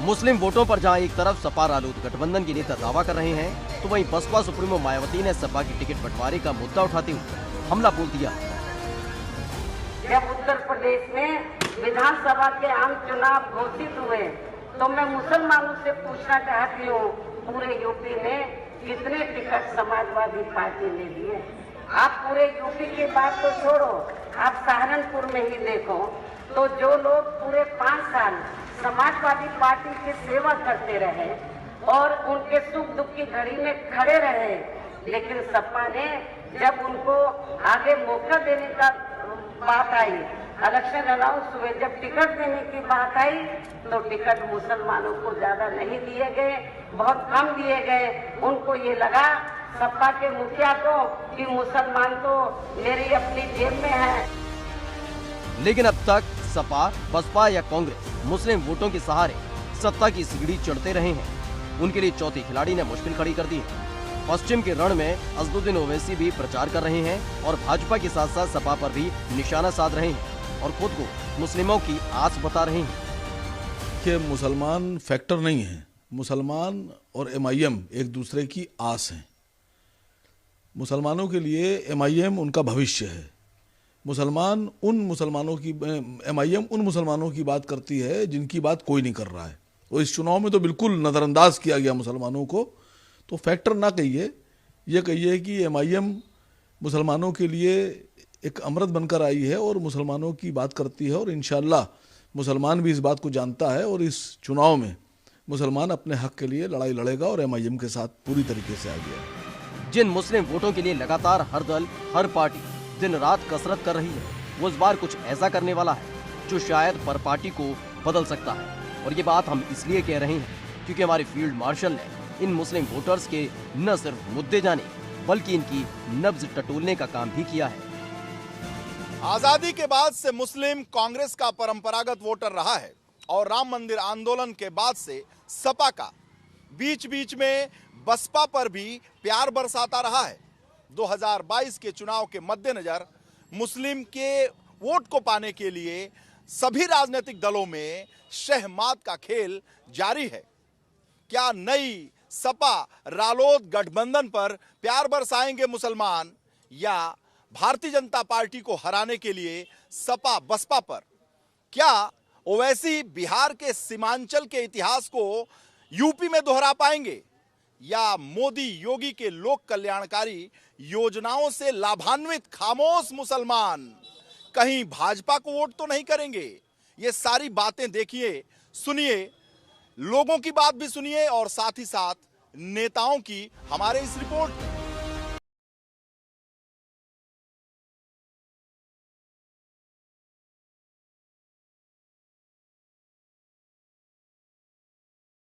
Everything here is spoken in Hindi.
मुस्लिम वोटों पर जहां एक तरफ सपा रालोद गठबंधन के नेता दावा कर रहे हैं, तो वहीं बसपा सुप्रीमो मायावती ने सपा की टिकट बंटवारे का मुद्दा उठाते हुए हमला बोल दिया। जब उत्तर प्रदेश में विधानसभा के आम चुनाव घोषित हुए, तो मैं मुसलमानों से पूछना चाहती हूँ, पूरे यूपी में कितने टिकट समाजवादी पार्टी ने दिए? आप पूरे यूपी की बात तो छोड़ो, आप सहारनपुर में ही देखो, तो जो लोग पूरे 5 साल समाजवादी पार्टी की सेवा करते रहे और उनके सुख दुख की घड़ी में खड़े रहे, लेकिन सपा ने जब उनको आगे मौका देने का बात आई, इलेक्शन अनाउंस हुए, जब टिकट देने की बात आई, तो टिकट मुसलमानों को ज्यादा नहीं दिए गए, बहुत कम दिए गए। उनको ये लगा सपा के मुखिया को कि मुसलमान तो मेरी अपनी जेब में है। लेकिन अब तक सपा, बसपा या कांग्रेस मुस्लिम वोटों के सहारे सत्ता की सीढ़ी चढ़ते रहे हैं। उनके लिए चौथे खिलाड़ी ने मुश्किल खड़ी कर दी है। पश्चिम के रण में असदुद्दीन ओवैसी भी प्रचार कर रहे हैं और भाजपा के साथ साथ सपा पर भी निशाना साध रहे हैं और खुद को मुस्लिमों की आस बता रहे हैं कि मुसलमान फैक्टर नहीं है, मुसलमान और एमआईएम एक दूसरे की आस हैं। मुसलमानों के लिए एमआईएम उनका भविष्य है। मुसलमान उन मुसलमानों की एमआईएम उन मुसलमानों की बात करती है जिनकी बात कोई नहीं कर रहा है, और इस चुनाव में तो बिल्कुल नज़रअंदाज किया गया मुसलमानों को। तो फैक्टर ना कहिए, ये कहिए कि एमआईएम मुसलमानों के लिए एक अमृत बनकर आई है और मुसलमानों की बात करती है, और इंशाअल्लाह मुसलमान भी इस बात को जानता है और इस चुनाव में मुसलमान अपने हक के लिए लड़ाई लड़ेगा और एमआईएम के साथ पूरी तरीके से आगे है। जिन मुस्लिम वोटों के लिए लगातार हर दल, हर पार्टी दिन रात कसरत कर रही है, वो इस बार कुछ ऐसा करने वाला है जो शायद पर पार्टी को बदल सकता है। और ये बात हम इसलिए कह रहे हैं क्योंकि हमारे फील्ड मार्शल ने इन मुस्लिम वोटर्स के न सिर्फ मुद्दे जाने बल्कि इनकी नब्ज टटोलने का काम भी किया है। आजादी के बाद से मुस्लिम कांग्रेस का परंपरागत वोटर रहा है और राम मंदिर आंदोलन के बाद से सपा का, बीच बीच में बसपा पर भी प्यार बरसाता रहा है। 2022 के चुनाव के मद्देनजर मुस्लिम के वोट को पाने के लिए सभी राजनीतिक दलों में शहमात का खेल जारी है। क्या नई सपा रालोद गठबंधन पर प्यार बरसाएंगे मुसलमान, या भारतीय जनता पार्टी को हराने के लिए सपा बसपा पर? क्या ओवैसी बिहार के सीमांचल के इतिहास को यूपी में दोहरा पाएंगे, या मोदी योगी के लोक कल्याणकारी योजनाओं से लाभान्वित खामोश मुसलमान कहीं भाजपा को वोट तो नहीं करेंगे? ये सारी बातें देखिए, सुनिए, लोगों की बात भी सुनिए और साथ ही साथ नेताओं की हमारे इस रिपोर्ट में।